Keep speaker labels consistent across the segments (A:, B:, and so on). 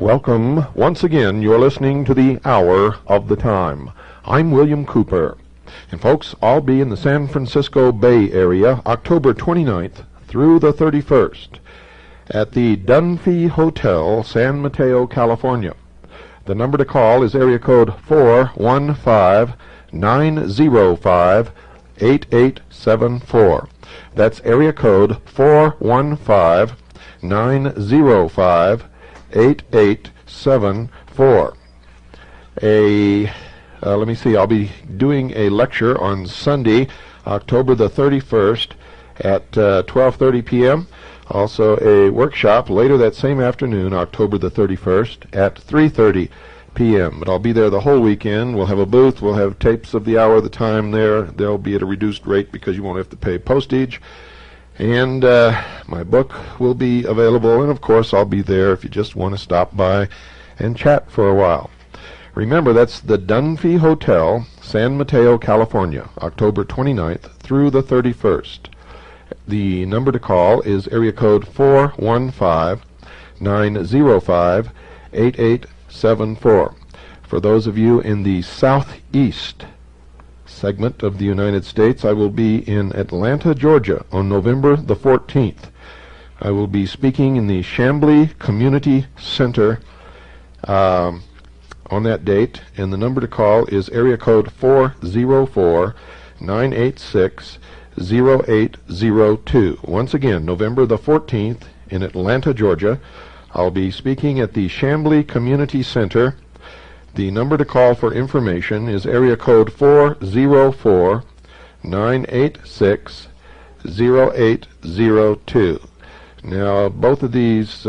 A: Welcome. Once again, you're listening to the Hour of the Time. I'm William Cooper. And folks, I'll be in the San Francisco Bay Area October 29th through the 31st at the Dunphy Hotel, San Mateo, California. The number to call is area code 415-905-8874. That's area code 415-905-8874. Let me see, I'll be doing a lecture on Sunday, October the 31st at 12:30 p.m. Also a workshop later that same afternoon, October the 31st at 3:30 p.m. But I'll be there the whole weekend. We'll have a booth. We'll have tapes of the Hour of the Time there. They'll be at a reduced rate because you won't have to pay postage. And my book will be available, and of course I'll be there if you just want to stop by and chat for a while. Remember, that's the Dunphy Hotel, San Mateo, California, October 29th through the 31st. The number to call is area code 415-905-8874. For those of you in the southeast segment of the United States, I will be in Atlanta, Georgia on November the 14th. I will be speaking in the Chamblee Community Center on that date, and the number to call is area code 404-986-0802. Once again, November the 14th in Atlanta, Georgia. I'll be speaking at the Chamblee Community Center. The number to call for information is area code 404-986-0802. Now, both of these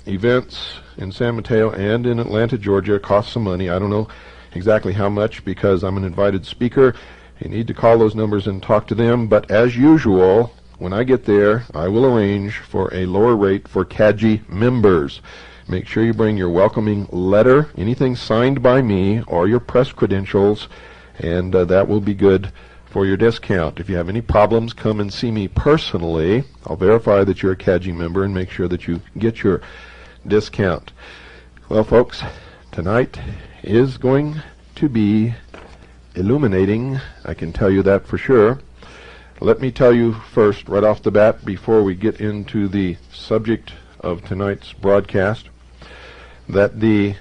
A: events in San Mateo and in Atlanta, Georgia cost some money. I don't know exactly how much because I'm an invited speaker. You need to call those numbers and talk to them. But as usual, when I get there, I will arrange for a lower rate for CAGI members. Make sure you bring your welcoming letter, anything signed by me, or your press credentials, and that will be good for your discount. If you have any problems, come and see me personally. I'll verify that you're a CAGI member and make sure that you get your discount. Well, folks, tonight is going to be illuminating. I can tell you that for sure. Let me tell you first, right off the bat, before we get into the subject of tonight's broadcast, that the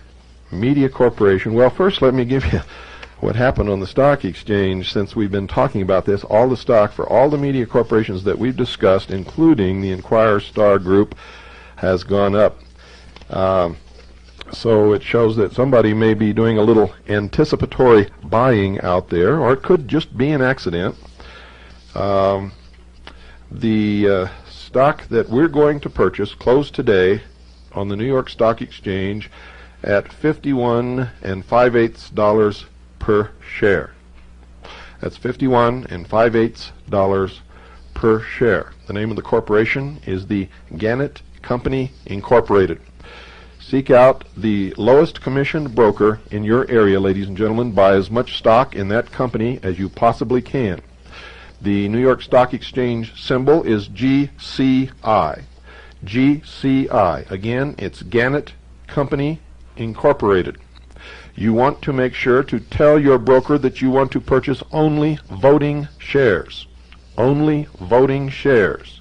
A: Media Corporation, well, first let me give you what happened on the stock exchange since we've been talking about this. All the stock for all the media corporations that we've discussed, including the Inquirer Star Group, has gone up. So it shows that somebody may be doing a little anticipatory buying out there, or it could just be an accident. The stock that we're going to purchase closed today on the New York Stock Exchange at $51 5/8 per share. That's $51 5/8 per share. The name of the corporation is the Gannett Company Incorporated. Seek out the lowest commissioned broker in your area, ladies and gentlemen. Buy as much stock in that company as you possibly can. The New York Stock Exchange symbol is GCI. GCI. Again, it's Gannett Company Incorporated. You want to make sure to tell your broker that you want to purchase only voting shares. Only voting shares.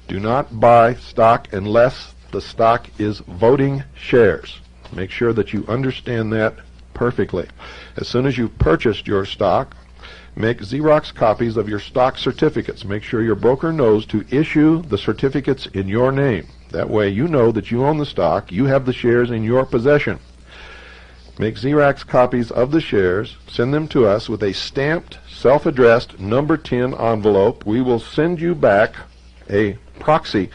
A: Do not buy stock unless the stock is voting shares. Make sure that you understand that perfectly. As soon as you've purchased your stock, Make Xerox copies of your stock certificates. Make sure your broker knows to issue the certificates in your name. That way you know that you own the stock, you have the shares in your possession. Make Xerox copies of the shares, send them to us with a stamped, self-addressed number 10 envelope. We will send you back a proxy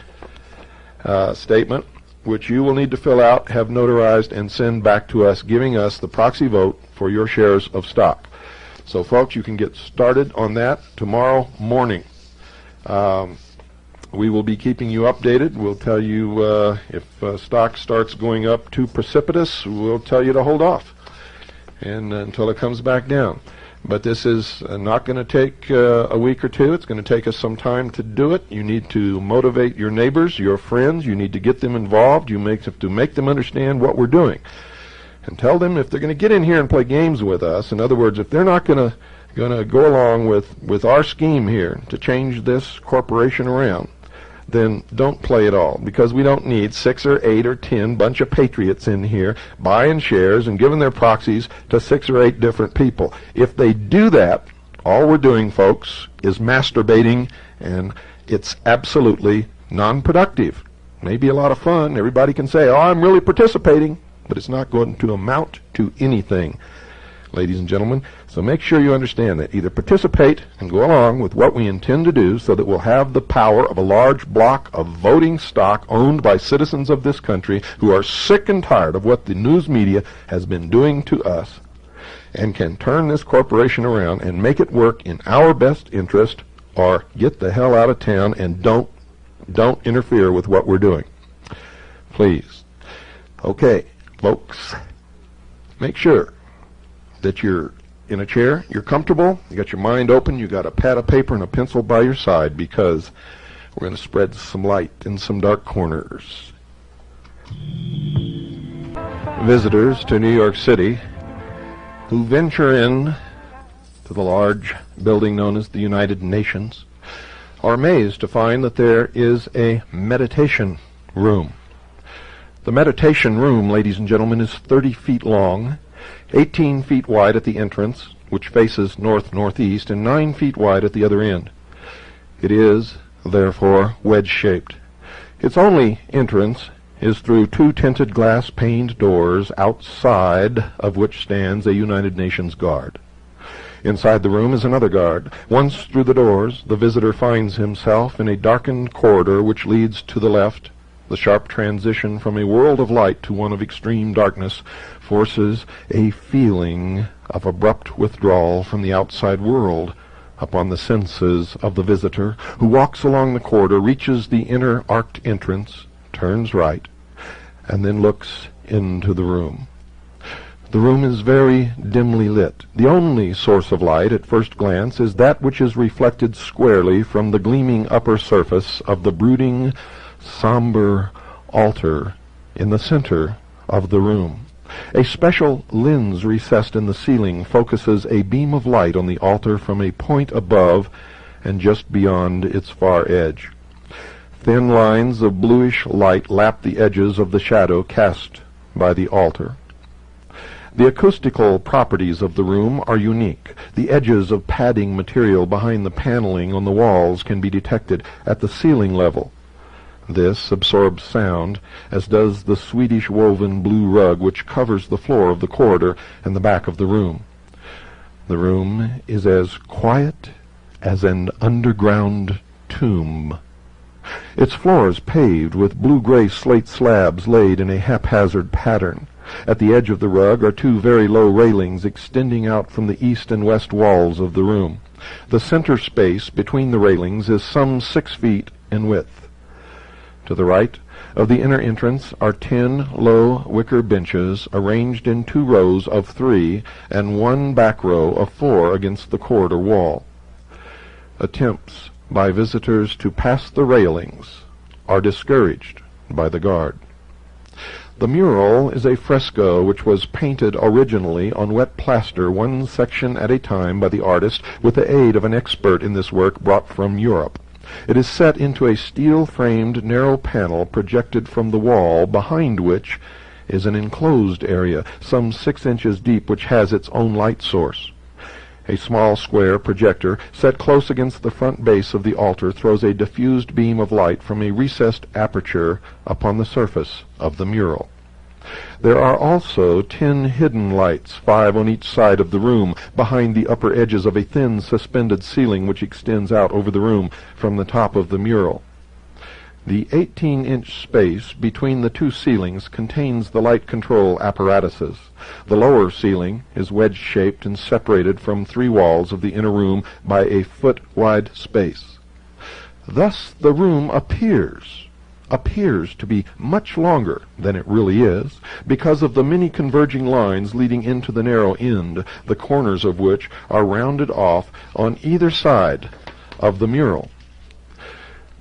A: statement, which you will need to fill out, have notarized, and send back to us, giving us the proxy vote for your shares of stock. So, folks, you can get started on that tomorrow morning. We will be keeping you updated. We'll tell you if stock starts going up too precipitous, we'll tell you to hold off and until it comes back down. But this is not going to take a week or two. It's going to take us some time to do it. You need to motivate your neighbors, your friends. You need to get them involved. You have to make them understand what we're doing. And tell them if they're going to get in here and play games with us, in other words, if they're not going to go along with our scheme here to change this corporation around, then don't play at all, because we don't need 6 or 8 or 10 bunch of patriots in here buying shares and giving their proxies to 6 or 8 different people. If they do that, all we're doing, folks, is masturbating, and it's absolutely non-productive. Maybe a lot of fun. Everybody can say, oh, I'm really participating, but it's not going to amount to anything, ladies and gentlemen. So make sure you understand that. Either participate and go along with what we intend to do so that we'll have the power of a large block of voting stock owned by citizens of this country who are sick and tired of what the news media has been doing to us, and can turn this corporation around and make it work in our best interest, or get the hell out of town and don't interfere with what we're doing. Please. Okay, folks, make sure that you're in a chair, you're comfortable, you got your mind open, you got a pad of paper and a pencil by your side, because we're going to spread some light in some dark corners. Visitors to New York City who venture in to the large building known as the United Nations are amazed to find that there is a meditation room. The meditation room, ladies and gentlemen, is 30 feet long, 18 feet wide at the entrance, which faces north-northeast, and 9 feet wide at the other end. It is, therefore, wedge-shaped. Its only entrance is through 2 tinted glass-paned doors, outside of which stands a United Nations guard. Inside the room is another guard. Once through the doors, the visitor finds himself in a darkened corridor which leads to the left. The sharp transition from a world of light to one of extreme darkness forces a feeling of abrupt withdrawal from the outside world upon the senses of the visitor, who walks along the corridor, reaches the inner arched entrance, turns right, and then looks into the room. The room is very dimly lit. The only source of light at first glance is that which is reflected squarely from the gleaming upper surface of the brooding, somber altar in the center of the room. A special lens recessed in the ceiling focuses a beam of light on the altar from a point above and just beyond its far edge. Thin lines of bluish light lap the edges of the shadow cast by the altar. The acoustical properties of the room are unique. The edges of padding material behind the paneling on the walls can be detected at the ceiling level. This absorbs sound, as does the Swedish woven blue rug which covers the floor of the corridor and the back of the room. The room is as quiet as an underground tomb. Its floor is paved with blue-gray slate slabs laid in a haphazard pattern. At the edge of the rug are 2 very low railings extending out from the east and west walls of the room. The center space between the railings is some 6 feet in width. To the right of the inner entrance are 10 low wicker benches arranged in 2 rows of 3 and 1 back row of 4 against the corridor wall. Attempts by visitors to pass the railings are discouraged by the guard. The mural is a fresco which was painted originally on wet plaster, 1 section at a time, by the artist with the aid of an expert in this work brought from Europe. It is set into a steel-framed narrow panel projected from the wall, behind which is an enclosed area some 6 inches deep which has its own light source. A small square projector set close against the front base of the altar throws a diffused beam of light from a recessed aperture upon the surface of the mural. There are also 10 hidden lights, 5 on each side of the room, behind the upper edges of a thin suspended ceiling which extends out over the room from the top of the mural. The 18-inch space between the two ceilings contains the light control apparatuses. The lower ceiling is wedge-shaped and separated from 3 walls of the inner room by a foot-wide space. Thus the room appears to be much longer than it really is, because of the many converging lines leading into the narrow end, the corners of which are rounded off on either side of the mural.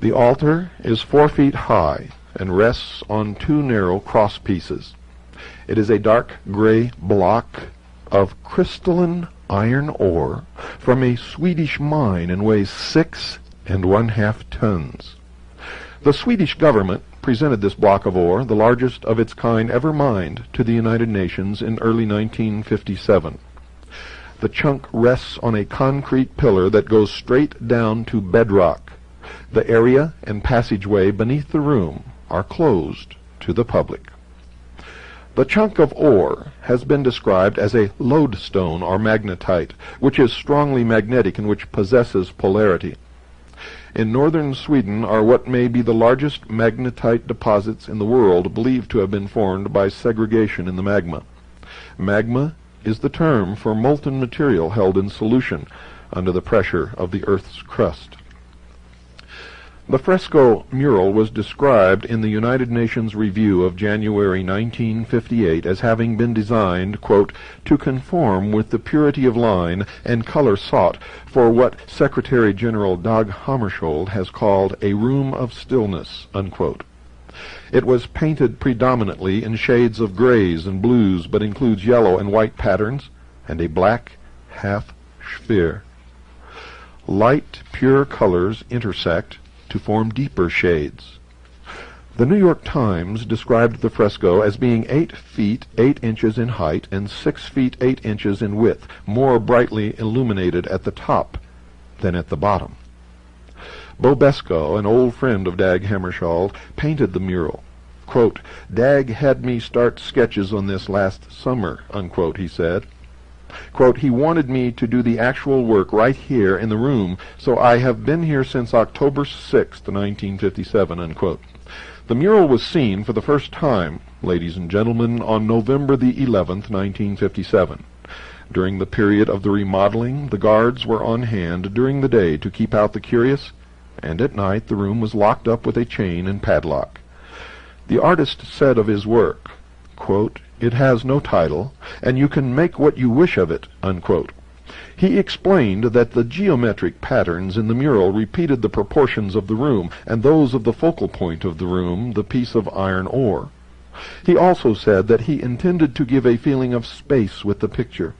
A: The altar is 4 feet high and rests on 2 narrow cross pieces. It is a dark gray block of crystalline iron ore from a Swedish mine and weighs 6 1/2 tons. The Swedish government presented this block of ore, the largest of its kind ever mined, to the United Nations in early 1957. The chunk rests on a concrete pillar that goes straight down to bedrock. The area and passageway beneath the room are closed to the public. The chunk of ore has been described as a lodestone or magnetite, which is strongly magnetic and which possesses polarity. In northern Sweden are what may be the largest magnetite deposits in the world, believed to have been formed by segregation in the magma. Magma is the term for molten material held in solution under the pressure of the Earth's crust. The fresco mural was described in the United Nations Review of January 1958 as having been designed, quote, to conform with the purity of line and color sought for what Secretary General Dag Hammarskjöld has called a room of stillness, unquote. It was painted predominantly in shades of grays and blues, but includes yellow and white patterns and a black half sphere. Light, pure colors intersect to form deeper shades. The New York Times described the fresco as being 8 feet 8 inches in height and 6 feet 8 inches in width, more brightly illuminated at the top than at the bottom. Bo Beskow, an old friend of Dag Hammarskjöld, painted the mural. Quote, Dag had me start sketches on this last summer, unquote, he said. Quote, he wanted me to do the actual work right here in the room, so I have been here since October 6th, 1957, unquote. The mural was seen for the first time, ladies and gentlemen, on November the 11th, 1957. During the period of the remodeling, the guards were on hand during the day to keep out the curious, and at night the room was locked up with a chain and padlock. The artist said of his work, quote, it has no title, and you can make what you wish of it, unquote. He explained that the geometric patterns in the mural repeated the proportions of the room, and those of the focal point of the room, the piece of iron ore. He also said that he intended to give a feeling of space with the picture.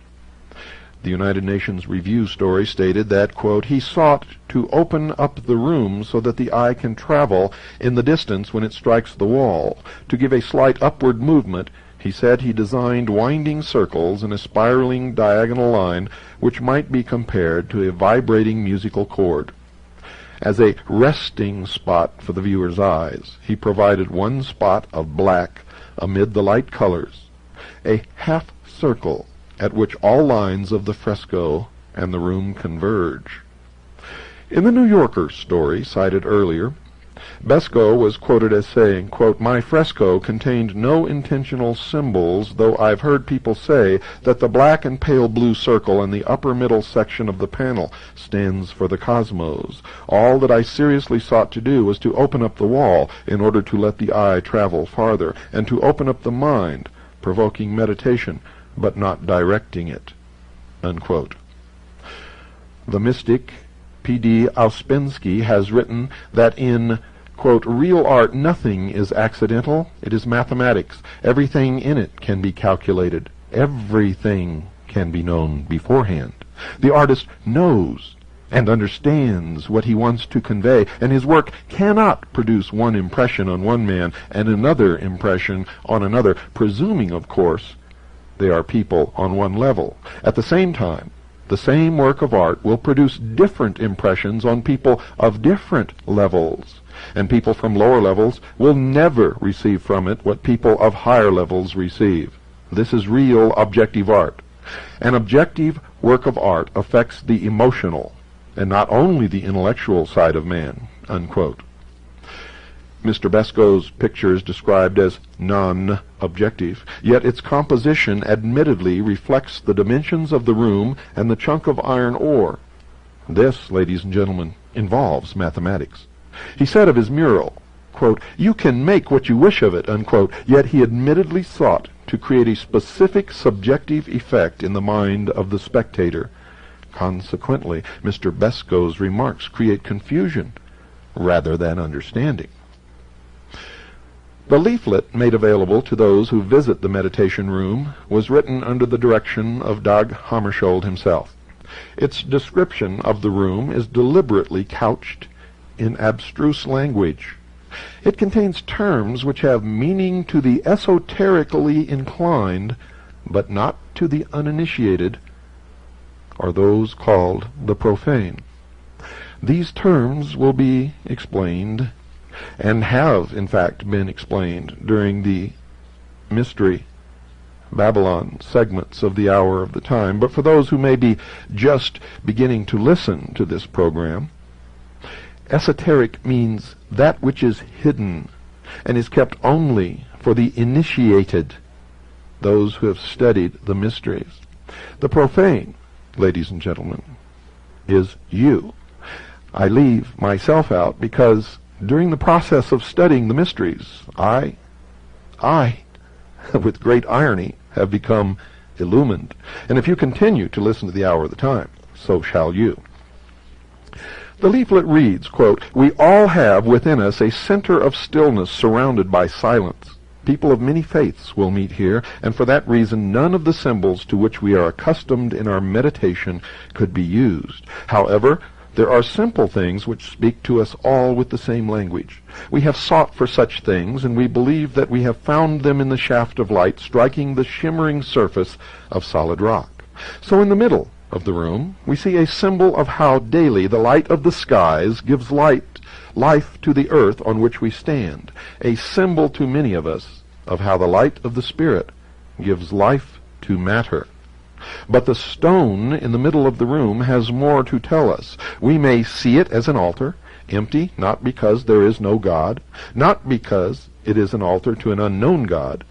A: The United Nations Review story stated that, quote, he sought to open up the room so that the eye can travel in the distance when it strikes the wall. To give a slight upward movement, he said he designed winding circles in a spiraling diagonal line which might be compared to a vibrating musical chord. As a resting spot for the viewer's eyes, he provided one spot of black amid the light colors, a half circle at which all lines of the fresco and the room converge. In the New Yorker story cited earlier, Beskow was quoted as saying, quote, my fresco contained no intentional symbols, though I've heard people say that the black and pale blue circle in the upper middle section of the panel stands for the cosmos. All that I seriously sought to do was to open up the wall in order to let the eye travel farther, and to open up the mind, provoking meditation, but not directing it, unquote. The mystic P.D. Ouspensky has written that in, quote, real art nothing is accidental, it is mathematics. Everything in it can be calculated. Everything can be known beforehand. The artist knows and understands what he wants to convey, and his work cannot produce one impression on one man and another impression on another, presuming, of course, they are people on one level. At the same time, The same work of art will produce different impressions on people of different levels, and people from lower levels will never receive from it what people of higher levels receive. This is real objective art. An objective work of art affects the emotional and not only the intellectual side of man, unquote. Mr. Besko's picture is described as non-objective, yet its composition admittedly reflects the dimensions of the room and the chunk of iron ore. This, ladies and gentlemen, involves mathematics. He said of his mural, quote, "You can make what you wish of it," unquote, yet he admittedly sought to create a specific subjective effect in the mind of the spectator. Consequently, Mr. Besko's remarks create confusion rather than understanding. The leaflet made available to those who visit the meditation room was written under the direction of Dag Hammarskjöld himself. Its description of the room is deliberately couched in abstruse language. It contains terms which have meaning to the esoterically inclined, but not to the uninitiated, or those called the profane. These terms will be explained, and have, in fact, been explained during the Mystery Babylon segments of the Hour of the Time. But for those who may be just beginning to listen to this program, esoteric means that which is hidden and is kept only for the initiated, those who have studied the mysteries. The profane, ladies and gentlemen, is you. I leave myself out because during the process of studying the mysteries, I, with great irony, have become illumined. And if you continue to listen to the Hour of the Time, so shall you. The leaflet reads, quote, "We all have within us a center of stillness surrounded by silence. People of many faiths will meet here, and for that reason none of the symbols to which we are accustomed in our meditation could be used. However, there are simple things which speak to us all with the same language. We have sought for such things, and we believe that we have found them in the shaft of light striking the shimmering surface of solid rock. So in the middle of the room, we see a symbol of how daily the light of the skies gives life to the earth on which we stand, a symbol to many of us of how the light of the Spirit gives life to matter. But the stone in the middle of the room has more to tell us. We may see it as an altar, empty not because there is no God, not because it is an altar to an unknown God,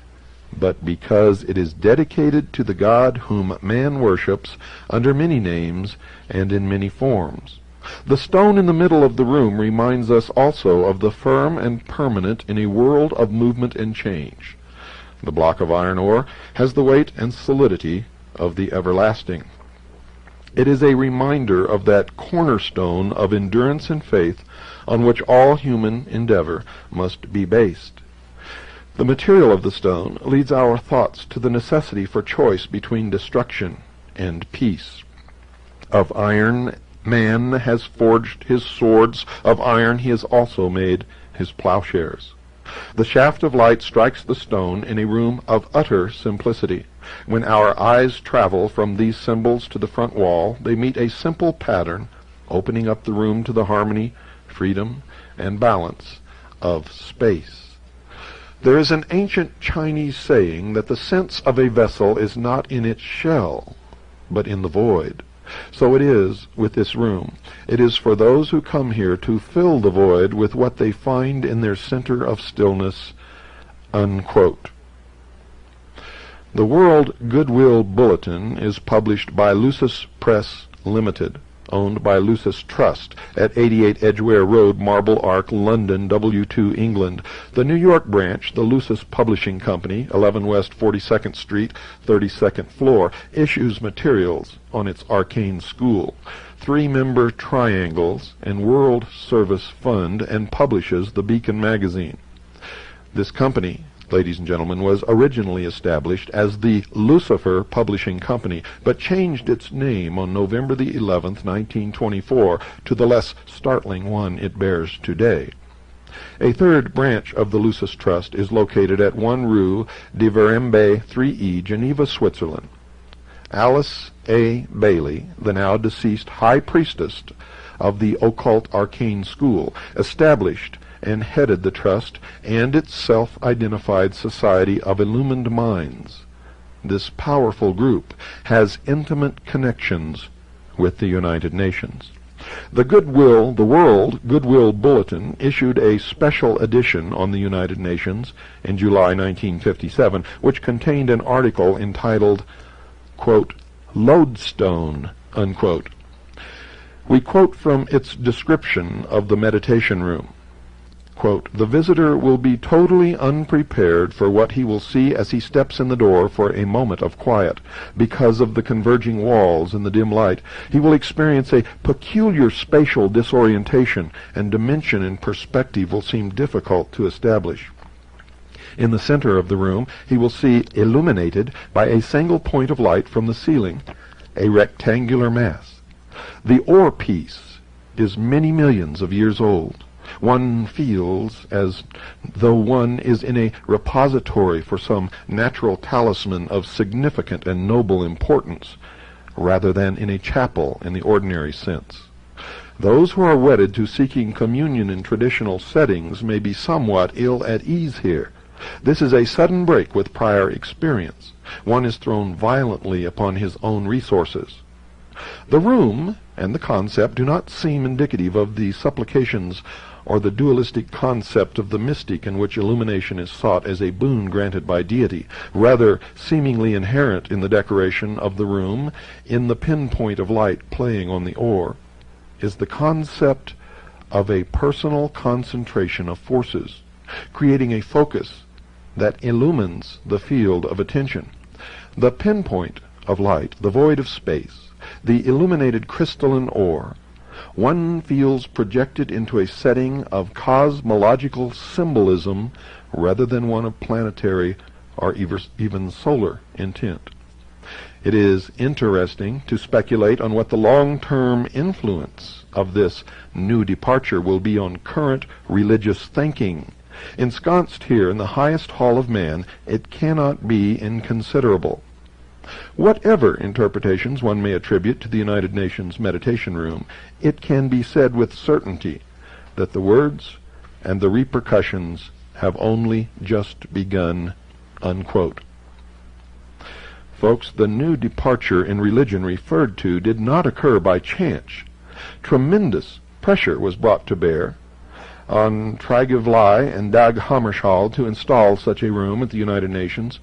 A: but because it is dedicated to the God whom man worships under many names and in many forms. The stone in the middle of the room reminds us also of the firm and permanent in a world of movement and change. The block of iron ore has the weight and solidity of the everlasting. It is a reminder of that cornerstone of endurance and faith on which all human endeavor must be based. The material of the stone leads our thoughts to the necessity for choice between destruction and peace. Of iron man has forged his swords, of iron he has also made his plowshares. The shaft of light strikes the stone in a room of utter simplicity. When our eyes travel from these symbols to the front wall, they meet a simple pattern, opening up the room to the harmony, freedom, and balance of space. There is an ancient Chinese saying that the sense of a vessel is not in its shell, but in the void. So it is with this room. It is for those who come here to fill the void with what they find in their center of stillness, unquote. The World Goodwill Bulletin is published by Lucis Press Limited, owned by Lucis Trust, at 88 Edgware Road, Marble Arch, London, W2, England. The New York branch, the Lucis Publishing Company, 11 West 42nd Street, 32nd floor, issues materials on its Arcane School, 3-member triangles, and World Service Fund, and publishes the Beacon magazine. This company, ladies and gentlemen, was originally established as the Lucifer Publishing Company, but changed its name on November the 11th, 1924, to the less startling one it bears today. A third branch of the Lucis Trust is located at 1 Rue de Verembe 3E, Geneva, Switzerland. Alice A. Bailey, the now deceased high priestess of the occult arcane school, established and headed the trust and its self-identified Society of Illumined Minds. This powerful group has intimate connections with the United Nations. The World Goodwill Bulletin issued a special edition on the United Nations in July 1957, which contained an article entitled, quote, "Lodestone," unquote. We quote from its description of the meditation room. Quote, "The visitor will be totally unprepared for what he will see as he steps in the door for a moment of quiet. Because of the converging walls and the dim light, he will experience a peculiar spatial disorientation, and dimension and perspective will seem difficult to establish. In the center of the room, he will see illuminated by a single point of light from the ceiling, a rectangular mass. The ore piece is many millions of years old. One feels as though one is in a repository for some natural talisman of significant and noble importance, rather than in a chapel in the ordinary sense. Those who are wedded to seeking communion in traditional settings may be somewhat ill at ease here. This is a sudden break with prior experience. One is thrown violently upon his own resources. The room and the concept do not seem indicative of the supplications or the dualistic concept of the mystic in which illumination is sought as a boon granted by deity. Rather, seemingly inherent in the decoration of the room, in the pinpoint of light playing on the ore, is the concept of a personal concentration of forces, creating a focus that illumines the field of attention. The pinpoint of light, the void of space, the illuminated crystalline ore, one feels projected into a setting of cosmological symbolism rather than one of planetary or even solar intent. It is interesting to speculate on what the long-term influence of this new departure will be on current religious thinking. Ensconced here in the highest hall of man, it cannot be inconsiderable. Whatever interpretations one may attribute to the United Nations Meditation Room, it can be said with certainty that the words and the repercussions have only just begun, unquote. Folks, the new departure in religion referred to did not occur by chance. Tremendous pressure was brought to bear on Trygve and Dag Hammarskjöld to install such a room at the United Nations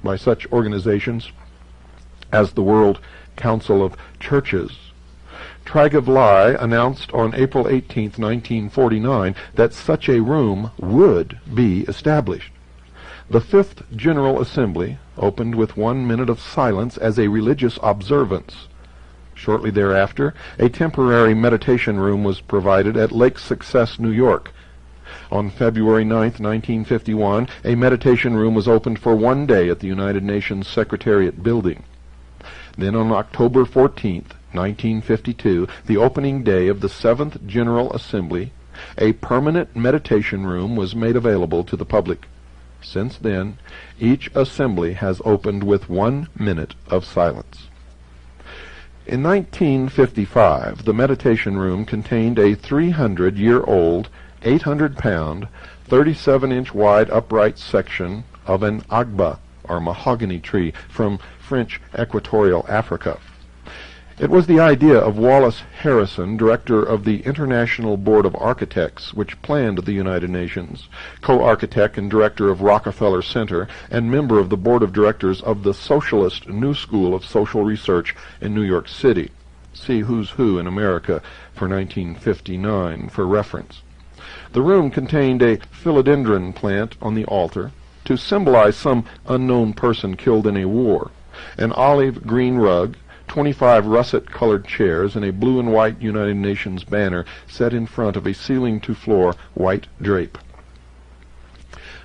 A: by such organizations as the World Council of Churches. Trygve announced on April 18, 1949, that such a room would be established. The Fifth General Assembly opened with 1 minute of silence as a religious observance. Shortly thereafter, a temporary meditation room was provided at Lake Success, New York. On February 9, 1951, a meditation room was opened for 1 day at the United Nations Secretariat building. Then on October 14, 1952, the opening day of the Seventh General Assembly, a permanent meditation room was made available to the public. Since then, each assembly has opened with 1 minute of silence. In 1955, the meditation room contained a 300-year-old, 800-pound, 37-inch wide upright section of an agba, or mahogany tree, from French Equatorial Africa. It was the idea of Wallace Harrison, director of the International Board of Architects, which planned the United Nations, co-architect and director of Rockefeller Center, and member of the board of directors of the Socialist New School of Social Research in New York City. See Who's Who in America for 1959 for reference. The room contained a philodendron plant on the altar to symbolize some unknown person killed in a war, an olive green rug, 25 russet-colored chairs, and a blue and white United Nations banner set in front of a ceiling-to-floor white drape.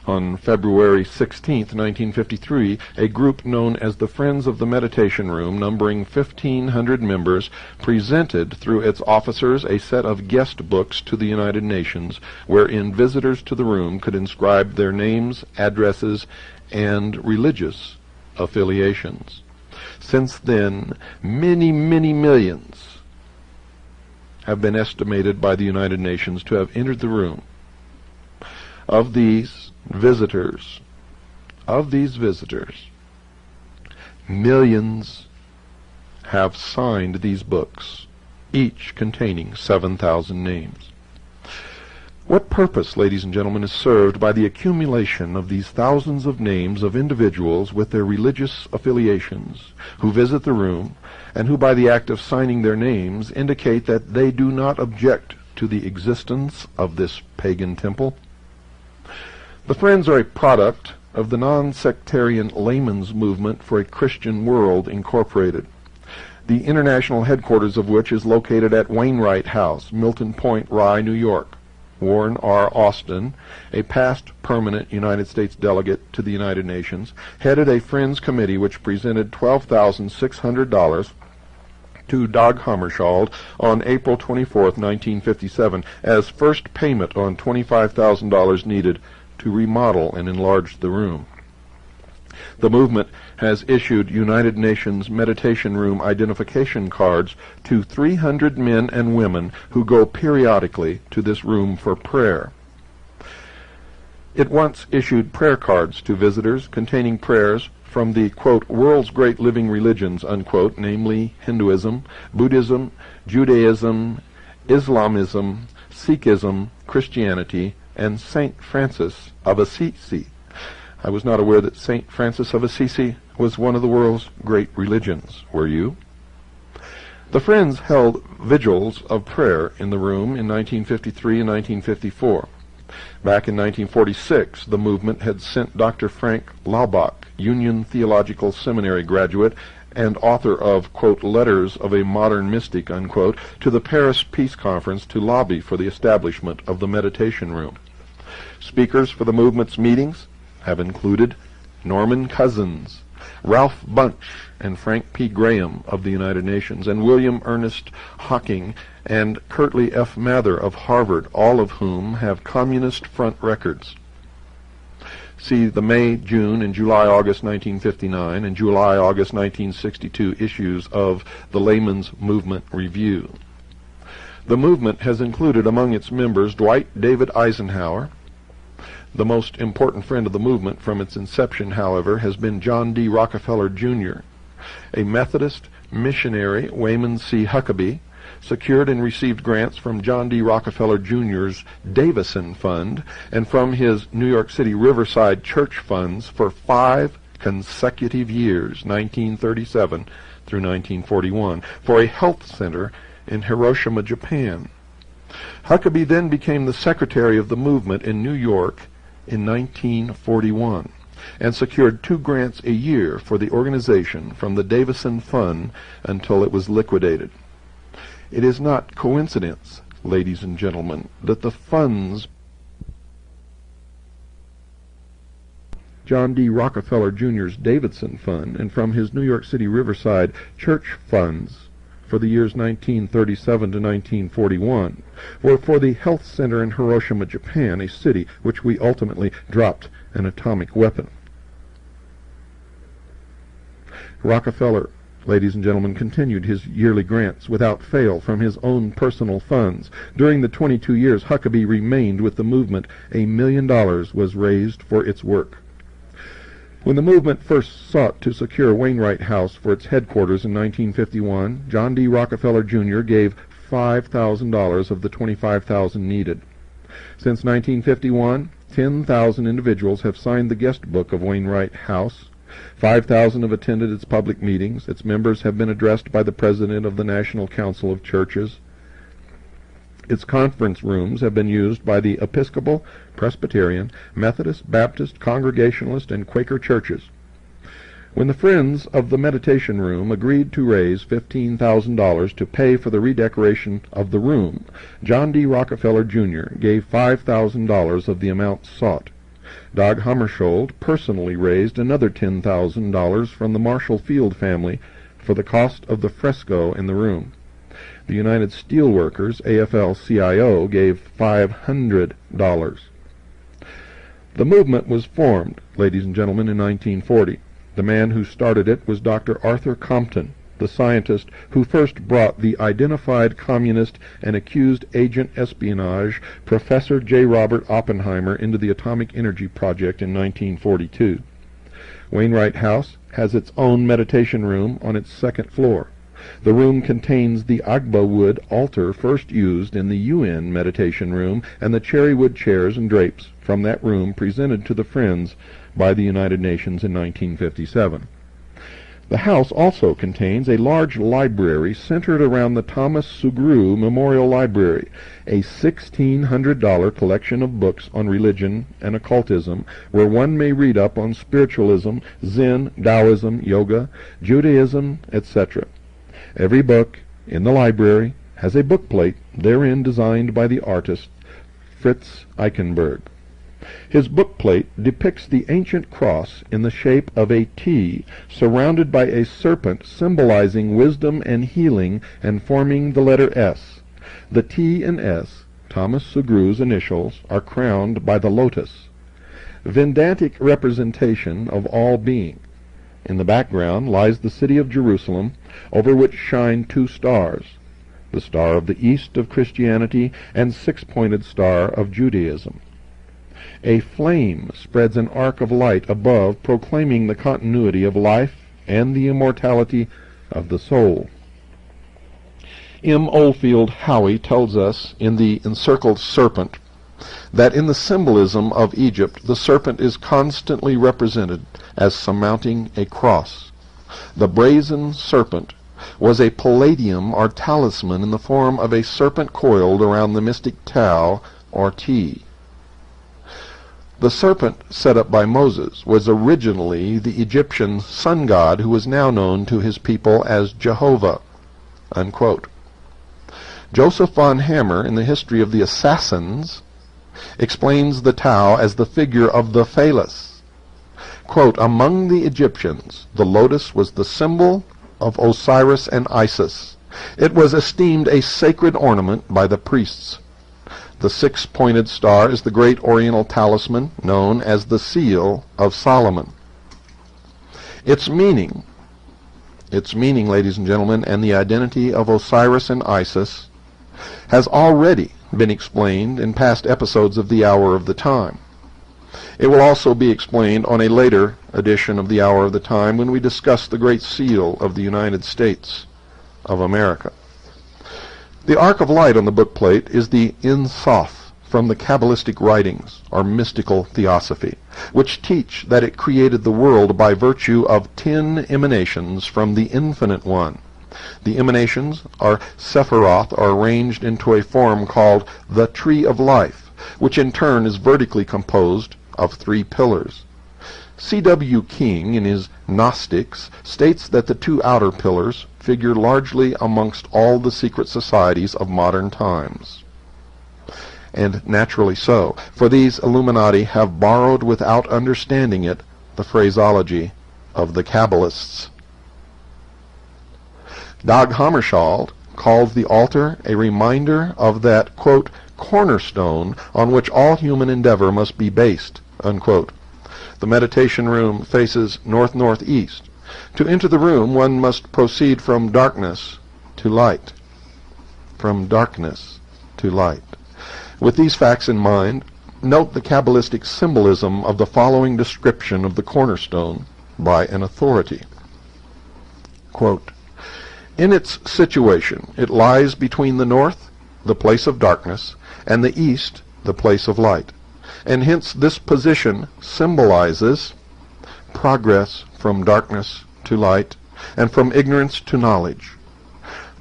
A: On February 16, 1953, a group known as the Friends of the Meditation Room, numbering 1,500 members, presented through its officers a set of guest books to the United Nations, wherein visitors to the room could inscribe their names, addresses, and religious affiliations. Since then, many, many millions have been estimated by the United Nations to have entered the room. Of these visitors, millions have signed these books, each containing 7,000 names. What purpose, ladies and gentlemen, is served by the accumulation of these thousands of names of individuals with their religious affiliations who visit the room and who by the act of signing their names indicate that they do not object to the existence of this pagan temple? The Friends are a product of the non-sectarian layman's movement for a Christian world, incorporated, the international headquarters of which is located at Wainwright House, Milton Point, Rye, New York. Warren R. Austin, a past permanent United States delegate to the United Nations, headed a Friends committee which presented $12,600 to Dag Hammarskjöld on April 24, 1957, as first payment on $25,000 needed to remodel and enlarge the room. The movement has issued United Nations Meditation Room identification cards to 300 men and women who go periodically to this room for prayer. It once issued prayer cards to visitors containing prayers from the, quote, world's great living religions, unquote, namely Hinduism, Buddhism, Judaism, Islamism, Sikhism, Christianity, and St. Francis of Assisi. I was not aware that St. Francis of Assisi was one of the world's great religions. Were you? The Friends held vigils of prayer in the room in 1953 and 1954. Back in 1946, the movement had sent Dr. Frank Laubach, Union Theological Seminary graduate and author of, quote, Letters of a Modern Mystic, unquote, to the Paris Peace Conference to lobby for the establishment of the meditation room. Speakers for the movement's meetings have included Norman Cousins, Ralph Bunche, and Frank P. Graham of the United Nations, and William Ernest Hocking and Curtly F. Mather of Harvard, all of whom have Communist Front records. See the May, June, and July-August 1959 and July-August 1962 issues of the Layman's Movement Review. The movement has included among its members Dwight David Eisenhower. The most important friend of the movement from its inception, however, has been John D. Rockefeller, Jr., a Methodist missionary, Wayman C. Huckabee, secured and received grants from John D. Rockefeller, Jr.'s Davison Fund and from his New York City Riverside Church funds for 5 consecutive years, 1937 through 1941, for a health center in Hiroshima, Japan. Huckabee then became the secretary of the movement in New York in 1941 and secured 2 grants a year for the organization from the Davison Fund until it was liquidated. It is not coincidence, ladies and gentlemen, that the funds John D. Rockefeller Jr.'s Davidson Fund and from his New York City Riverside Church funds for the years 1937 to 1941 were for the health center in Hiroshima, Japan, a city which we ultimately dropped an atomic weapon. Rockefeller, ladies and gentlemen, continued his yearly grants without fail from his own personal funds. During the 22 years Huckabee remained with the movement, $1 million was raised for its work. When the movement first sought to secure Wainwright House for its headquarters in 1951, John D. Rockefeller, Jr. gave $5,000 of the $25,000 needed. Since 1951, 10,000 individuals have signed the guest book of Wainwright House. 5,000 have attended its public meetings. Its members have been addressed by the President of the National Council of Churches. Its conference rooms have been used by the Episcopal, Presbyterian, Methodist, Baptist, Congregationalist, and Quaker churches. When the Friends of the Meditation Room agreed to raise $15,000 to pay for the redecoration of the room, John D. Rockefeller, Jr. gave $5,000 of the amount sought. Dag Hammarskjöld personally raised another $10,000 from the Marshall Field family for the cost of the fresco in the room. The United Steelworkers, AFL-CIO, gave $500. The movement was formed, ladies and gentlemen, in 1940. The man who started it was Dr. Arthur Compton, the scientist who first brought the identified communist and accused agent espionage Professor J. Robert Oppenheimer into the Atomic Energy Project in 1942. Wainwright House has its own meditation room on its second floor. The room contains the Agba wood altar first used in the UN meditation room and the cherry wood chairs and drapes from that room presented to the Friends by the United Nations in 1957. The house also contains a large library centered around the Thomas Sugrue Memorial Library, a $1,600 collection of books on religion and occultism, where one may read up on spiritualism, Zen, Taoism, yoga, Judaism, etc. Every book in the library has a bookplate therein designed by the artist Fritz Eichenberg. His bookplate depicts the ancient cross in the shape of a T surrounded by a serpent symbolizing wisdom and healing and forming the letter S. The T and S, Thomas Sugrue's initials, are crowned by the lotus, Vedantic representation of all being. In the background lies the city of Jerusalem, over which shine two stars, the star of the east of Christianity and six-pointed star of Judaism. A flame spreads an arc of light above, proclaiming the continuity of life and the immortality of the soul. M. Oldfield Howey tells us in The Encircled Serpent that in the symbolism of Egypt the serpent is constantly represented as surmounting a cross. The brazen serpent was a palladium or talisman in the form of a serpent coiled around the mystic Tau or T. The serpent set up by Moses was originally the Egyptian sun god who is now known to his people as Jehovah." Unquote. Joseph von Hammer, in the History of the Assassins, explains the Tau as the figure of the phallus. Quote, "Among the Egyptians, the lotus was the symbol of Osiris and Isis. It was esteemed a sacred ornament by the priests. The six-pointed star is the great oriental talisman known as the Seal of Solomon. Its meaning, ladies and gentlemen, and the identity of Osiris and Isis has already been explained in past episodes of the Hour of the Time. It will also be explained on a later edition of the Hour of the Time when we discuss the Great Seal of the United States of America. The arc of light on the bookplate is the Ein Sof from the Kabbalistic writings, or mystical theosophy, which teach that it created the world by virtue of 10 emanations from the Infinite One. The emanations, or Sephiroth, are arranged into a form called the Tree of Life, which in turn is vertically composed of 3 pillars. C.W. King, in his Gnostics, states that the 2 outer pillars figure largely amongst all the secret societies of modern times. And naturally so, for these Illuminati have borrowed without understanding it the phraseology of the Kabbalists. Dag Hammarskjöld calls the altar a reminder of that, quote, cornerstone on which all human endeavor must be based, unquote. The meditation room faces north-northeast. To enter the room, one must proceed from darkness to light. From darkness to light. With these facts in mind, note the Kabbalistic symbolism of the following description of the cornerstone by an authority. Quote, "In its situation, it lies between the north, the place of darkness, and the east, the place of light. And hence this position symbolizes progress from darkness to light and from ignorance to knowledge.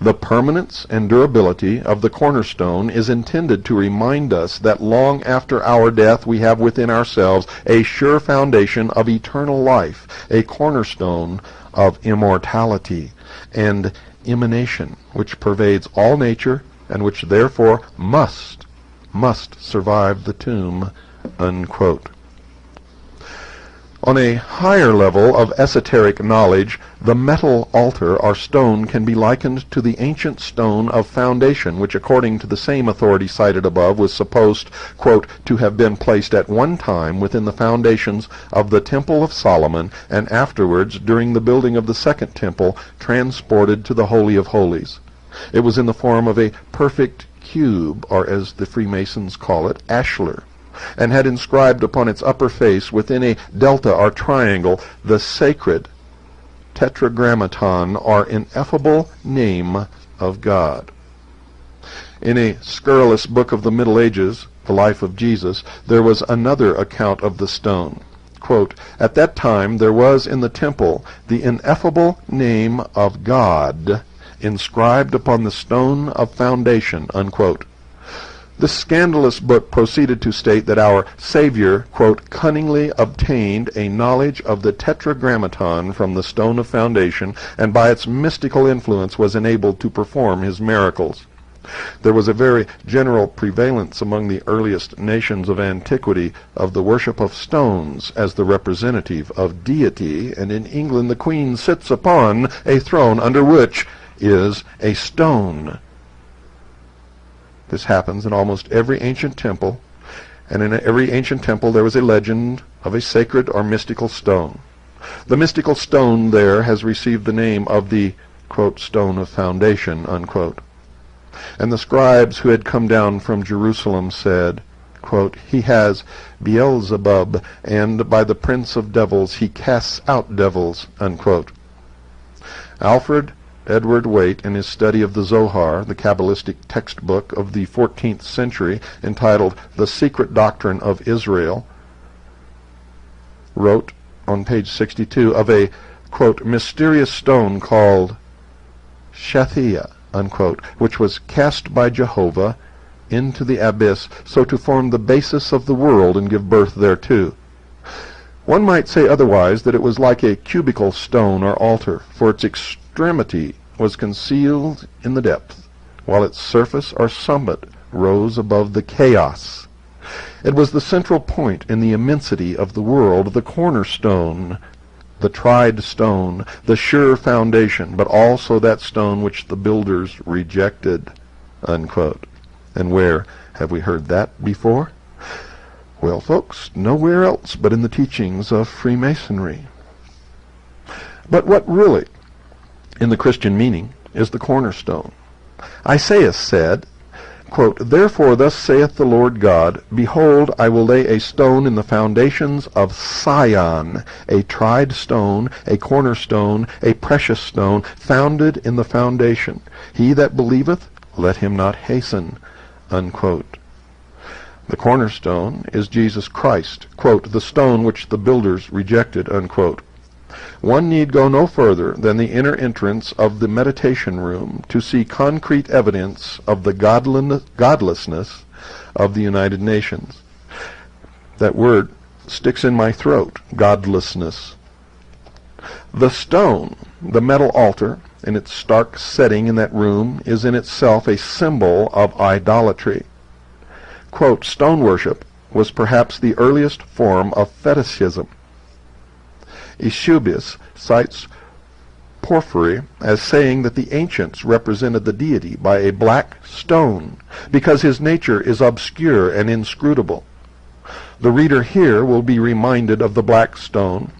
A: The permanence and durability of the cornerstone is intended to remind us that long after our death we have within ourselves a sure foundation of eternal life, a cornerstone of immortality and emanation, which pervades all nature and which therefore must survive the tomb," unquote. On a higher level of esoteric knowledge, the metal altar or stone can be likened to the ancient stone of foundation, which according to the same authority cited above was supposed, quote, to have been placed at one time within the foundations of the Temple of Solomon, and afterwards, during the building of the second temple, transported to the Holy of Holies. It was in the form of a perfect cube, or as the Freemasons call it, ashlar, and had inscribed upon its upper face within a delta or triangle the sacred tetragrammaton or ineffable name of God. In a scurrilous book of the Middle Ages, The Life of Jesus, there was another account of the stone. Quote, at that time there was in the temple the ineffable name of God inscribed upon the stone of foundation, unquote. This scandalous book proceeded to state that our Savior, quote, cunningly obtained a knowledge of the tetragrammaton from the stone of foundation, and by its mystical influence was enabled to perform his miracles. There was a very general prevalence among the earliest nations of antiquity of the worship of stones as the representative of deity, and in England the Queen sits upon a throne under which is a stone. This happens in almost every ancient temple, and in every ancient temple there was a legend of a sacred or mystical stone. The mystical stone there has received the name of the, quote, stone of foundation, unquote. And the scribes who had come down from Jerusalem said, quote, he has Beelzebub, and by the prince of devils he casts out devils, unquote. Alfred Edward Waite, in his study of the Zohar, the Kabbalistic textbook of the 14th century, entitled The Secret Doctrine of Israel, wrote on page 62 of a, quote, mysterious stone called Shathia, unquote, which was cast by Jehovah into the abyss, so to form the basis of the world and give birth thereto. One might say otherwise, that it was like a cubical stone or altar, for its extremity was concealed in the depth, while its surface or summit rose above the chaos. It was the central point in the immensity of the world, the cornerstone, the tried stone, the sure foundation, but also that stone which the builders rejected, unquote. And where have we heard that before? Well, folks, nowhere else but in the teachings of Freemasonry. But what really, in the Christian meaning, is the cornerstone? Isaiah said, quote, therefore thus saith the Lord God, behold, I will lay a stone in the foundations of Sion, a tried stone, a cornerstone, a precious stone, founded in the foundation. He that believeth, let him not hasten, unquote. The cornerstone is Jesus Christ, quote, the stone which the builders rejected, unquote. One need go no further than the inner entrance of the meditation room to see concrete evidence of the godlessness of the United Nations. That word sticks in my throat, godlessness. The stone, the metal altar, in its stark setting in that room, is in itself a symbol of idolatry. Quote, stone worship was perhaps the earliest form of fetishism. Eusebius cites Porphyry as saying that the ancients represented the deity by a black stone, because his nature is obscure and inscrutable. The reader here will be reminded of the black stone,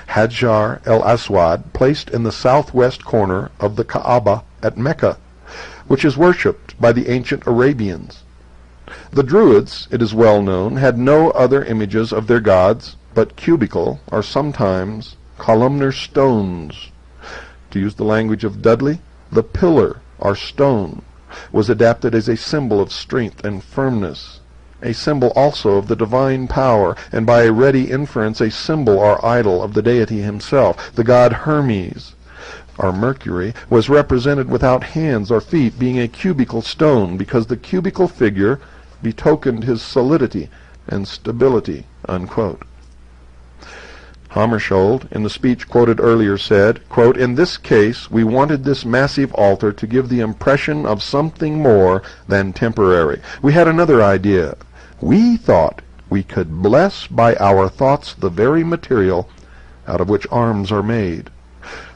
A: Hajar el-Aswad, placed in the southwest corner of the Kaaba at Mecca, which is worshipped by the ancient Arabians. The Druids, it is well known, had no other images of their gods but cubical, or sometimes columnar stones. To use the language of Dudley, the pillar, or stone, was adapted as a symbol of strength and firmness, a symbol also of the divine power, and by a ready inference a symbol or idol of the deity himself. The god Hermes, or Mercury, was represented without hands or feet, being a cubical stone, because the cubical figure betokened his solidity and stability, unquote. Hammarskjöld, in the speech quoted earlier, said, quote, in this case we wanted this massive altar to give the impression of something more than temporary. We had another idea. We thought
B: we could bless by our thoughts the very material out of which arms are made.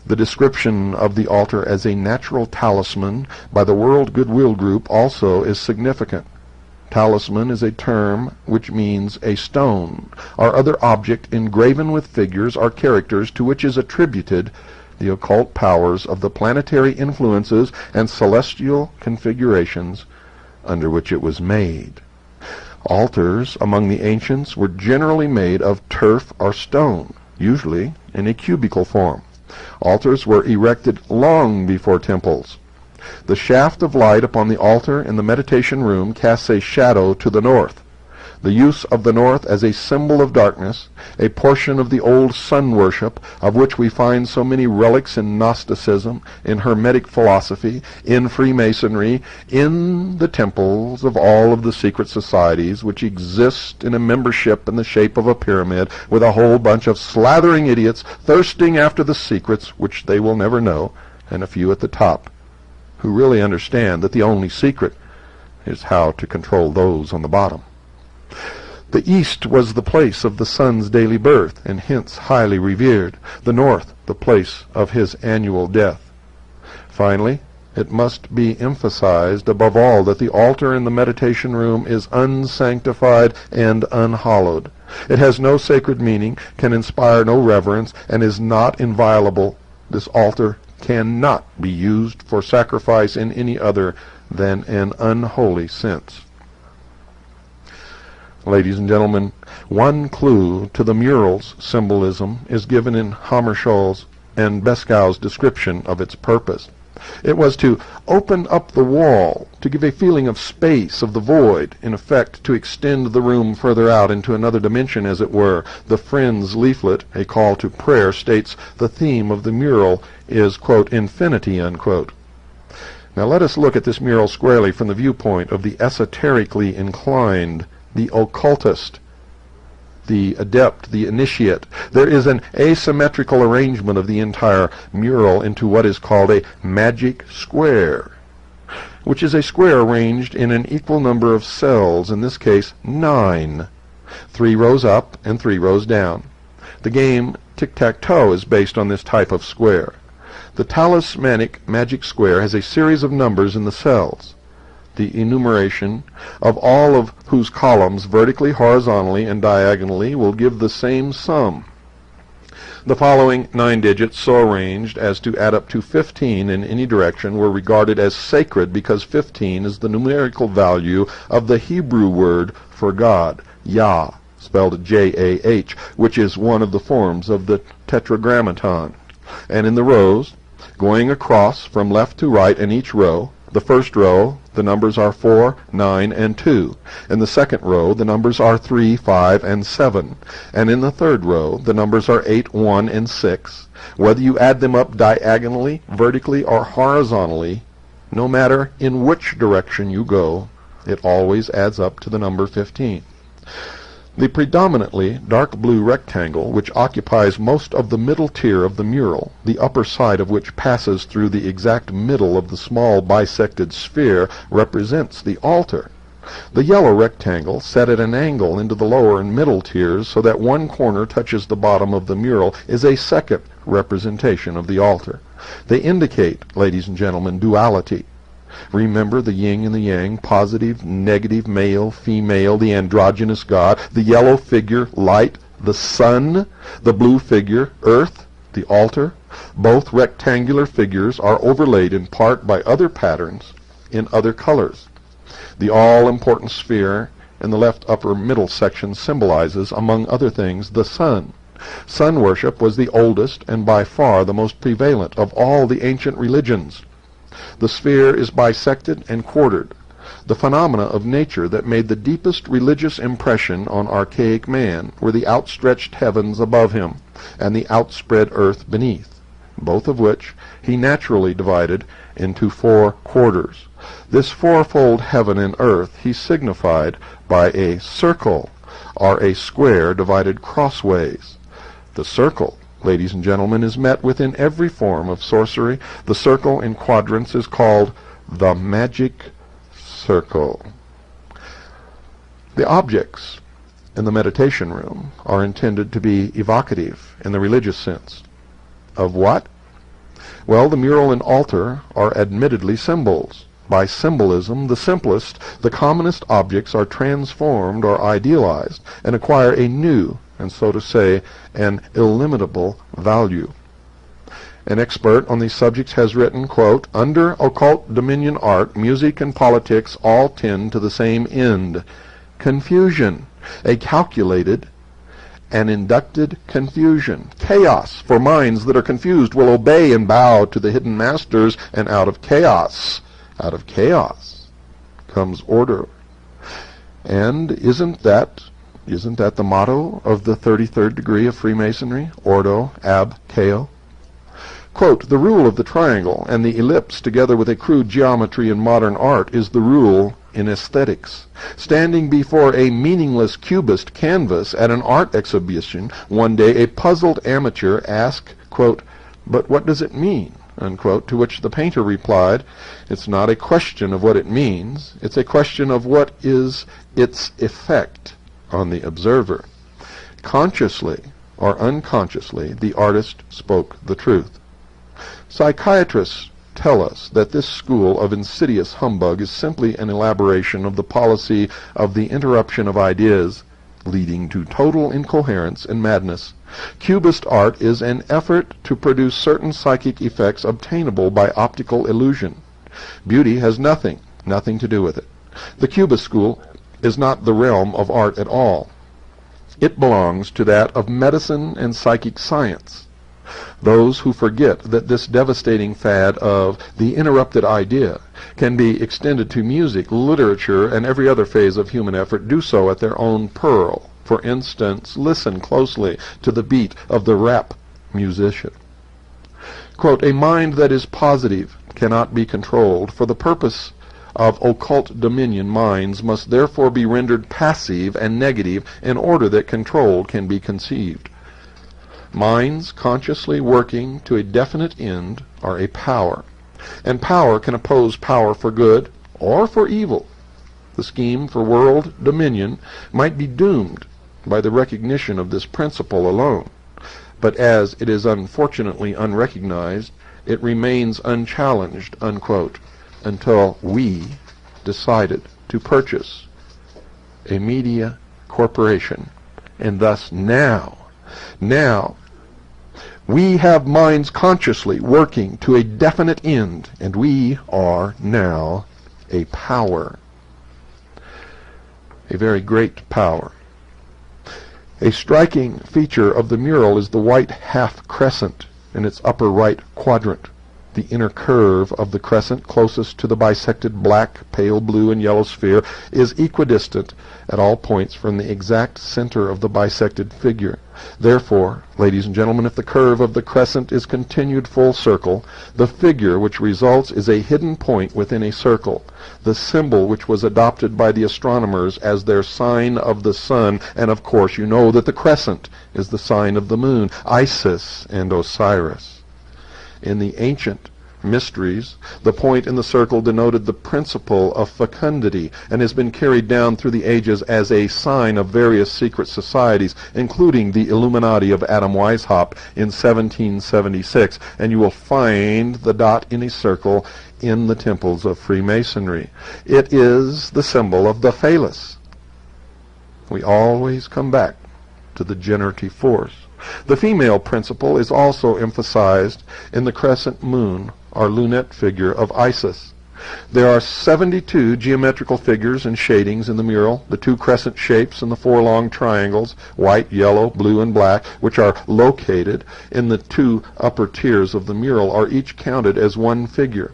B: The description of the altar as a natural talisman by the World Goodwill Group also is significant. Talisman is a term which means a stone or other object engraven with figures or characters to which is attributed the occult powers of the planetary influences and celestial configurations under which it was made. Altars among the ancients were generally made of turf or stone, usually in a cubical form. Altars were erected long before temples. The shaft of light upon the altar in the meditation room casts a shadow to the north. The use of the north as a symbol of darkness, a portion of the old sun worship, of which we find so many relics in Gnosticism, in Hermetic philosophy, in Freemasonry, in the temples of all of the secret societies which exist in a membership in the shape of a pyramid, with a whole bunch of slathering idiots thirsting after the secrets which they will never know, and a few at the top who really understand that the only secret is how to control those on the bottom. The east was the place of the sun's daily birth, and hence highly revered. The north, the place of his annual death. Finally, it must be emphasized above all that the altar in the meditation room is unsanctified and unhallowed. It has no sacred meaning, can inspire no reverence, and is not inviolable. This altar cannot be used for sacrifice in any other than an unholy sense. Ladies and gentlemen, one clue to the mural's symbolism is given in Hammarskjöld's and Beskow's description of its purpose. It was to open up the wall, to give a feeling of space, of the void, in effect to extend the room further out into another dimension, as it were. The Friends leaflet, A Call to Prayer, states the theme of the mural is, quote, infinity, unquote. Now let us look at this mural squarely from the viewpoint of the esoterically inclined, the occultist, the adept, the initiate. There is an asymmetrical arrangement of the entire mural into what is called a magic square, which is a square arranged in an equal number of cells, in this case 9, 3 rows up and 3 rows down. The game tic-tac-toe is based on this type of square. The talismanic magic square has a series of numbers in the cells, the enumeration of all of whose columns vertically, horizontally, and diagonally will give the same sum. The following 9 digits, so arranged as to add up to 15 in any direction, were regarded as sacred because 15 is the numerical value of the Hebrew word for God, Yah, spelled J-A-H, which is one of the forms of the Tetragrammaton. And in the rows, going across from left to right in each row, the first row, the numbers are 4, 9, and 2. In the second row, the numbers are 3, 5, and 7. And in the third row, the numbers are 8, 1, and 6. Whether you add them up diagonally, vertically, or horizontally, no matter in which direction you go, it always adds up to the number 15. The predominantly dark blue rectangle, which occupies most of the middle tier of the mural, the upper side of which passes through the exact middle of the small bisected sphere, represents the altar. The yellow rectangle, set at an angle into the lower and middle tiers so that one corner touches the bottom of the mural, is a second representation of the altar. They indicate, ladies and gentlemen, duality. Remember the yin and the yang, positive, negative, male, female, the androgynous God, the yellow figure, light, the sun, the blue figure, earth, the altar. Both rectangular figures are overlaid in part by other patterns in other colors. The all-important sphere in the left upper middle section symbolizes, among other things, the sun. Sun worship was the oldest and by far the most prevalent of all the ancient religions. The sphere is bisected and quartered, the phenomena of nature that made the deepest religious impression on archaic man were the outstretched heavens above him and the outspread earth beneath, both of which he naturally divided into 4 quarters. This fourfold heaven and earth he signified by a circle, or a square divided crossways. The circle, ladies and gentlemen, is met with in every form of sorcery. The circle in quadrants is called the magic circle. The objects in the meditation room are intended to be evocative in the religious sense. Of what? Well, the mural and altar are admittedly symbols. By symbolism, the simplest, the commonest objects are transformed or idealized and acquire a new, and so to say, an illimitable value. An expert on these subjects has written, quote, "Under occult dominion art, music and politics all tend to the same end. Confusion, a calculated and inducted confusion. Chaos, for minds that are confused will obey and bow to the hidden masters, and out of chaos comes order." And isn't that the motto of the 33rd degree of Freemasonry? Ordo ab chao. Quote, "The rule of the triangle and the ellipse, together with a crude geometry in modern art, is the rule in aesthetics. Standing before a meaningless cubist canvas at an art exhibition one day, a puzzled amateur asked, quote, 'But what does it mean?' Unquote, to which the painter replied, 'It's not a question of what it means, it's a question of what is its effect on the observer.' Consciously or unconsciously, the artist spoke the truth. Psychiatrists tell us that this school of insidious humbug is simply an elaboration of the policy of the interruption of ideas, leading to total incoherence and madness. Cubist art is an effort to produce certain psychic effects obtainable by optical illusion. Beauty has nothing to do with it. The Cubist school is not the realm of art at all. It belongs to that of medicine and psychic science. Those who forget that this devastating fad of the interrupted idea can be extended to music, literature, and every other phase of human effort do so at their own peril. For instance, listen closely to the beat of the rap musician. Quote, "A mind that is positive cannot be controlled. For the purpose of occult dominion, minds must therefore be rendered passive and negative in order that control can be conceived. Minds consciously working to a definite end are a power, and power can oppose power for good or for evil. The scheme for world dominion might be doomed by the recognition of this principle alone, but as it is unfortunately unrecognized, it remains unchallenged," unquote, until we decided to purchase a media corporation, and thus now, we have minds consciously working to a definite end, and we are now a power, a very great power. A striking feature of the mural is the white half crescent in its upper right quadrant. The inner curve of the crescent closest to the bisected black, pale blue, and yellow sphere is equidistant at all points from the exact center of the bisected figure. Therefore, ladies and gentlemen, if the curve of the crescent is continued full circle, the figure which results is a hidden point within a circle, the symbol which was adopted by the astronomers as their sign of the sun, and of course you know that the crescent is the sign of the moon, Isis and Osiris. In the ancient mysteries, the point in the circle denoted the principle of fecundity and has been carried down through the ages as a sign of various secret societies, including the Illuminati of Adam Weishaupt in 1776, and you will find the dot in a circle in the temples of Freemasonry. It is the symbol of the phallus. We always come back to the generative force. The female principle is also emphasized in the crescent moon or lunette figure of Isis. There are 72 geometrical figures and shadings in the mural. The 2 crescent shapes and the 4 long triangles, white, yellow, blue, and black, which are located in the 2 upper tiers of the mural, are each counted as one figure.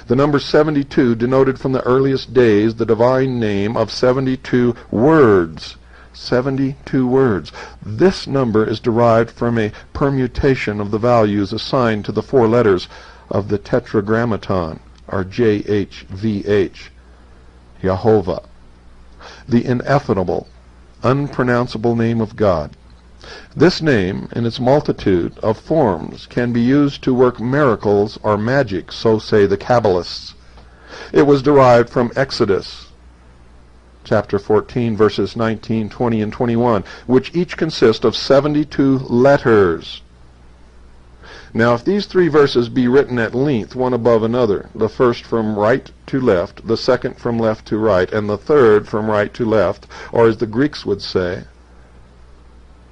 B: The number 72 denoted from the earliest days the divine name of 72 words. 72 words. This number is derived from a permutation of the values assigned to the 4 letters of the Tetragrammaton, or JHVH, Jehovah, the ineffable, unpronounceable name of God. This name, in its multitude of forms, can be used to work miracles or magic, so say the Kabbalists. It was derived from Exodus chapter 14, verses 19, 20, and 21, which each consist of 72 letters. Now, if these three verses be written at length, one above another, the first from right to left, the second from left to right, and the third from right to left, or as the Greeks would say,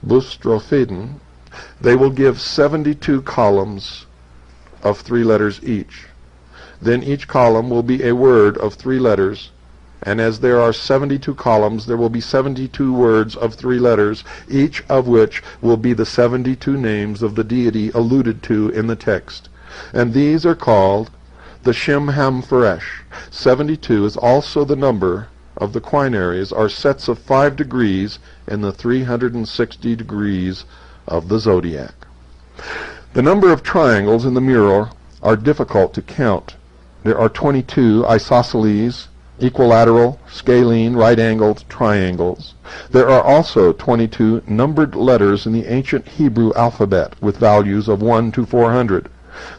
B: boustrophedon, they will give 72 columns of 3 letters each. Then each column will be a word of 3 letters, and as there are 72 columns, there will be 72 words of 3 letters, each of which will be the 72 names of the deity alluded to in the text. And these are called the Shem Ham Pharesh. 72 is also the number of the quinaries, or sets of 5 degrees in the 360 degrees of the zodiac. The number of triangles in the mural are difficult to count. There are 22 isosceles, equilateral, scalene, right-angled triangles. There are also 22 numbered letters in the ancient Hebrew alphabet with values of 1 to 400.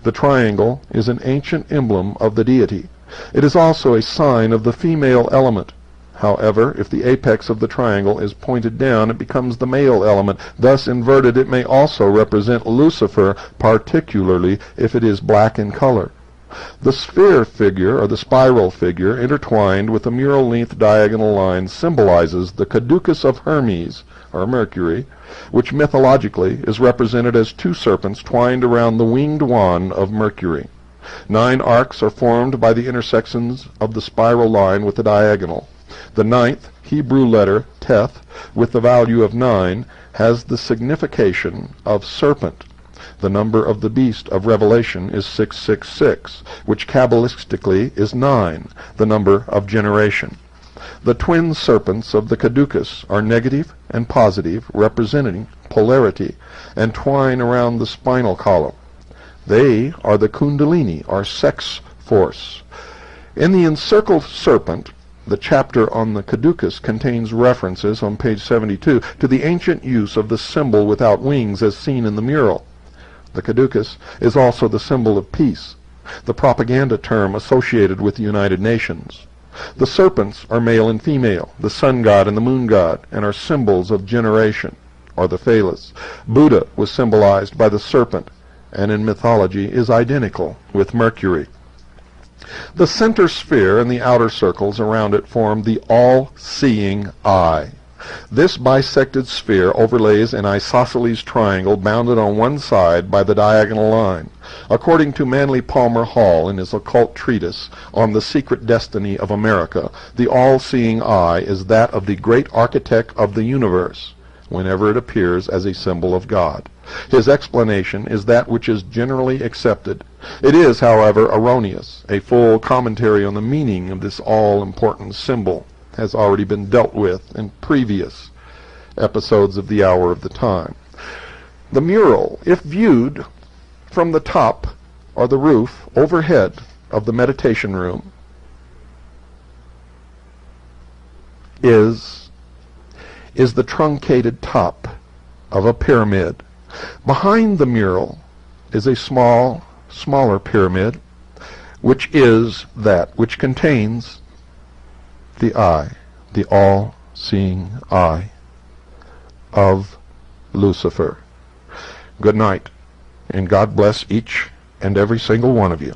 B: The triangle is an ancient emblem of the deity. It is also a sign of the female element. However, if the apex of the triangle is pointed down, it becomes the male element. Thus, inverted, it may also represent Lucifer, particularly if it is black in color. The sphere figure, or the spiral figure, intertwined with the mural-length diagonal line, symbolizes the caduceus of Hermes, or Mercury, which mythologically is represented as 2 serpents twined around the winged wand of Mercury. 9 arcs are formed by the intersections of the spiral line with the diagonal. The 9th Hebrew letter, Teth, with the value of 9, has the signification of serpent. The number of the beast of Revelation is 666, which Kabbalistically is 9, the number of generation. The twin serpents of the caduceus are negative and positive, representing polarity, and twine around the spinal column. They are the kundalini, or sex force. In the encircled serpent, the chapter on the caduceus contains references on page 72 to the ancient use of the symbol without wings as seen in the mural. The caduceus is also the symbol of peace, the propaganda term associated with the United Nations. The serpents are male and female, the sun god and the moon god, and are symbols of generation, or the phallus. Buddha was symbolized by the serpent, and in mythology is identical with Mercury. The center sphere and the outer circles around it form the all-seeing eye. This bisected sphere overlays an isosceles triangle bounded on one side by the diagonal line. According to Manly Palmer Hall in his occult treatise on the secret destiny of America, the all-seeing eye is that of the great architect of the universe, whenever it appears as a symbol of God. His explanation is that which is generally accepted. It is, however, erroneous. A full commentary on the meaning of this all-important symbol has already been dealt with in previous episodes of the Hour of the Time. The mural, if viewed from the top or the roof overhead of the meditation room, is the truncated top of a pyramid. Behind the mural is a smaller pyramid, which is that which contains the eye, the all-seeing eye of Lucifer. Good night, and God bless each and every single one of you.